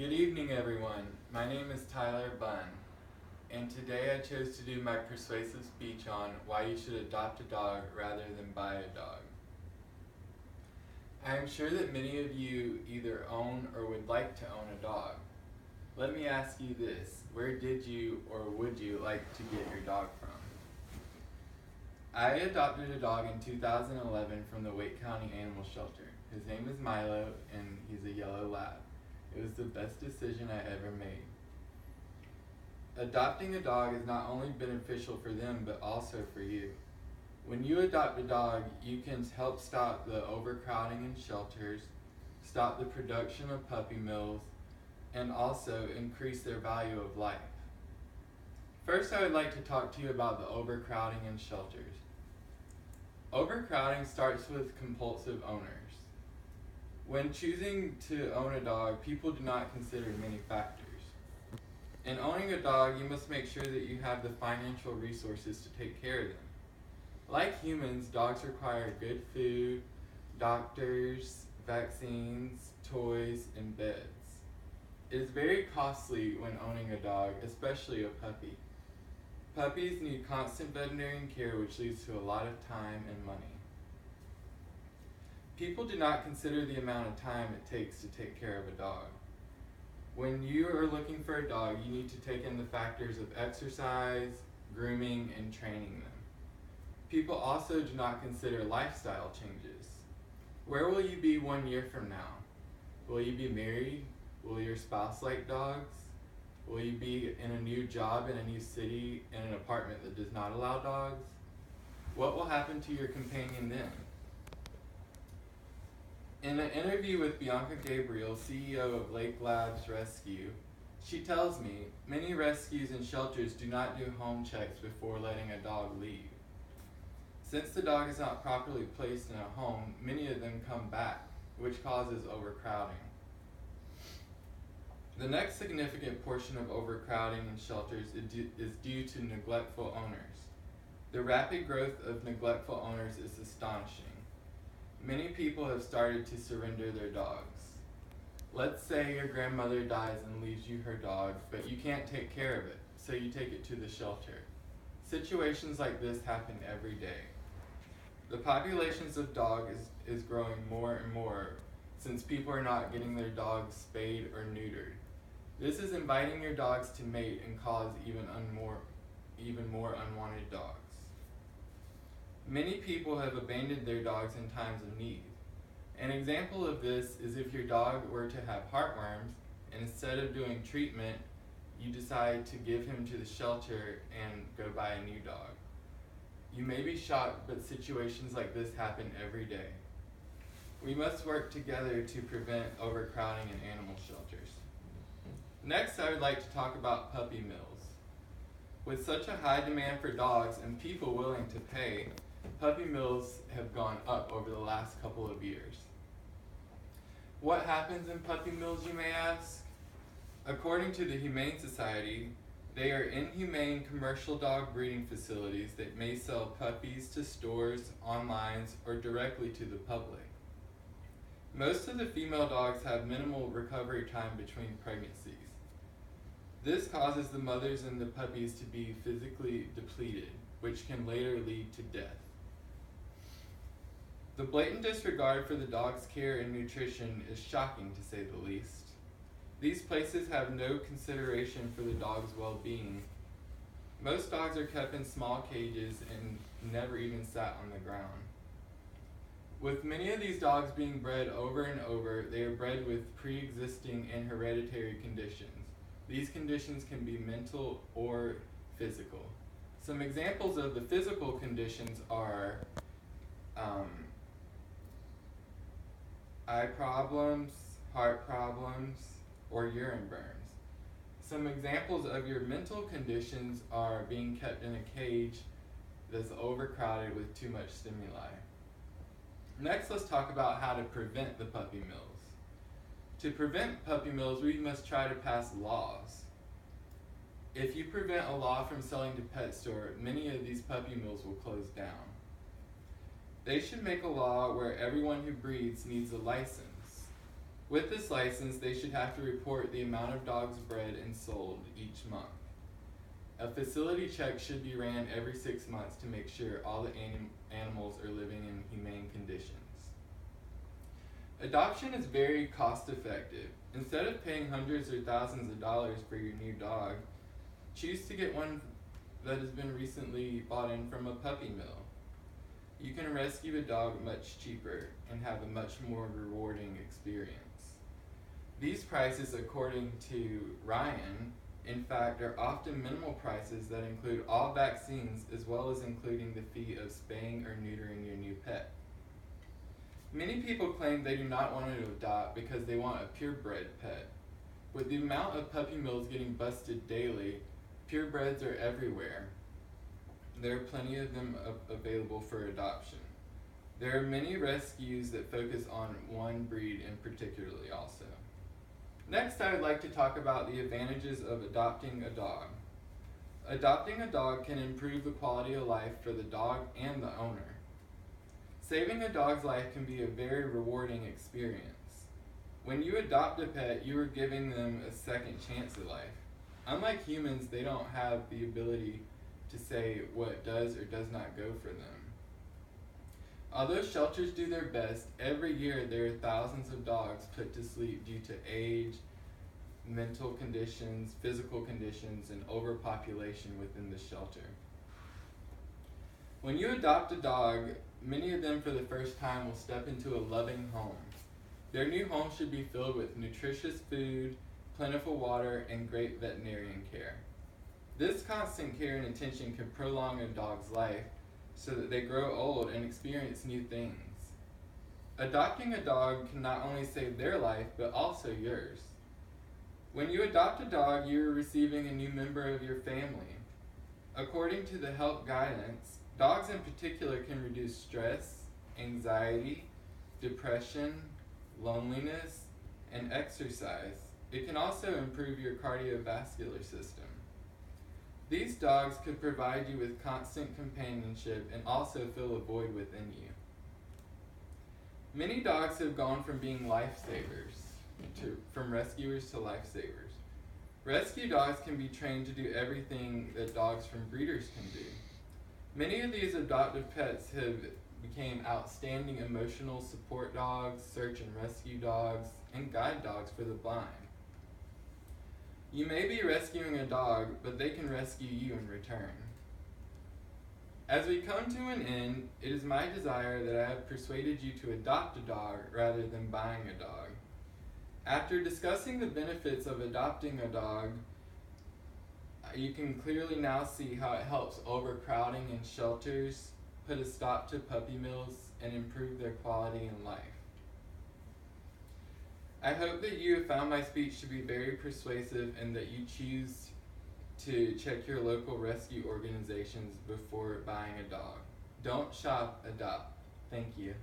Good evening, everyone. My name is Tyler Bunn, and today I chose to do my persuasive speech on why you should adopt a dog rather than buy a dog. I am sure that many of you either own or would like to own a dog. Let me ask you this: where did you or would you like to get your dog from? I adopted a dog in 2011 from the Wake County Animal Shelter. His name is Milo, and he's a yellow lab. It was the best decision I ever made. Adopting a dog is not only beneficial for them, but also for you. When you adopt a dog, you can help stop the overcrowding in shelters, stop the production of puppy mills, and also increase their value of life. First, I would like to talk to you about the overcrowding in shelters. Overcrowding starts with compulsive owners. When choosing to own a dog, people do not consider many factors. In owning a dog, you must make sure that you have the financial resources to take care of them. Like humans, dogs require good food, doctors, vaccines, toys, and beds. It is very costly when owning a dog, especially a puppy. Puppies need constant veterinary care, which leads to a lot of time and money. People do not consider the amount of time it takes to take care of a dog. When you are looking for a dog, you need to take in the factors of exercise, grooming, and training them. People also do not consider lifestyle changes. Where will you be 1 year from now? Will you be married? Will your spouse like dogs? Will you be in a new job in a new city in an apartment that does not allow dogs? What will happen to your companion then? In an interview with Bianca Gabriel, CEO of Lake Labs Rescue, she tells me many rescues and shelters do not do home checks before letting a dog leave. Since the dog is not properly placed in a home, many of them come back, which causes overcrowding. The next significant portion of overcrowding in shelters is due to neglectful owners. The rapid growth of neglectful owners is astonishing. Many people have started to surrender their dogs. Let's say your grandmother dies and leaves you her dog, but you can't take care of it, so you take it to the shelter. Situations like this happen every day. The populations of dogs is growing more and more since people are not getting their dogs spayed or neutered. This is inviting your dogs to mate and cause even more unwanted dogs. Many people have abandoned their dogs in times of need. An example of this is if your dog were to have heartworms, and instead of doing treatment, you decide to give him to the shelter and go buy a new dog. You may be shocked, but situations like this happen every day. We must work together to prevent overcrowding in animal shelters. Next, I would like to talk about puppy mills. With such a high demand for dogs and people willing to pay, puppy mills have gone up over the last couple of years. What happens in puppy mills, you may ask? According to the Humane Society, they are inhumane commercial dog breeding facilities that may sell puppies to stores, online, or directly to the public. Most of the female dogs have minimal recovery time between pregnancies. This causes the mothers and the puppies to be physically depleted, which can later lead to death. The blatant disregard for the dog's care and nutrition is shocking, to say the least. These places have no consideration for the dog's well-being. Most dogs are kept in small cages and never even sat on the ground. With many of these dogs being bred over and over, they are bred with pre-existing and hereditary conditions. These conditions can be mental or physical. Some examples of the physical conditions are eye problems, heart problems, or urine burns. Some examples of your mental conditions are being kept in a cage that's overcrowded with too much stimuli. Next, let's talk about how to prevent the puppy mills. To prevent puppy mills, we must try to pass laws. If you prevent a law from selling to pet store, many of these puppy mills will close down. They should make a law where everyone who breeds needs a license. With this license, they should have to report the amount of dogs bred and sold each month. A facility check should be ran every 6 months to make sure all the animals are living in humane conditions. Adoption is very cost effective. Instead of paying hundreds or thousands of dollars for your new dog, choose to get one that has been recently bought in from a puppy mill. You can rescue a dog much cheaper and have a much more rewarding experience. These prices, according to Ryan, in fact, are often minimal prices that include all vaccines as well as including the fee of spaying or neutering your new pet. Many people claim they do not want to adopt because they want a purebred pet. With the amount of puppy mills getting busted daily, purebreds are everywhere. There are plenty of them available for adoption. There are many rescues that focus on one breed in particularly also. Next, I would like to talk about the advantages of adopting a dog. Adopting a dog can improve the quality of life for the dog and the owner. Saving a dog's life can be a very rewarding experience. When you adopt a pet, you are giving them a second chance at life. Unlike humans, they don't have the ability to say what does or does not go for them. Although shelters do their best, every year there are thousands of dogs put to sleep due to age, mental conditions, physical conditions, and overpopulation within the shelter. When you adopt a dog, many of them for the first time will step into a loving home. Their new home should be filled with nutritious food, plentiful water, and great veterinarian care. This constant care and attention can prolong a dog's life so that they grow old and experience new things. Adopting a dog can not only save their life, but also yours. When you adopt a dog, you are receiving a new member of your family. According to the health guidance, dogs in particular can reduce stress, anxiety, depression, loneliness, and exercise. It can also improve your cardiovascular system. These dogs could provide you with constant companionship and also fill a void within you. Many dogs have gone from being lifesavers, from rescuers to lifesavers. Rescue dogs can be trained to do everything that dogs from breeders can do. Many of these adopted pets have become outstanding emotional support dogs, search and rescue dogs, and guide dogs for the blind. You may be rescuing a dog, but they can rescue you in return. As we come to an end, it is my desire that I have persuaded you to adopt a dog rather than buying a dog. After discussing the benefits of adopting a dog, you can clearly now see how it helps overcrowding in shelters, put a stop to puppy mills, and improve their quality in life. I hope that you have found my speech to be very persuasive and that you choose to check your local rescue organizations before buying a dog. Don't shop, adopt. Thank you.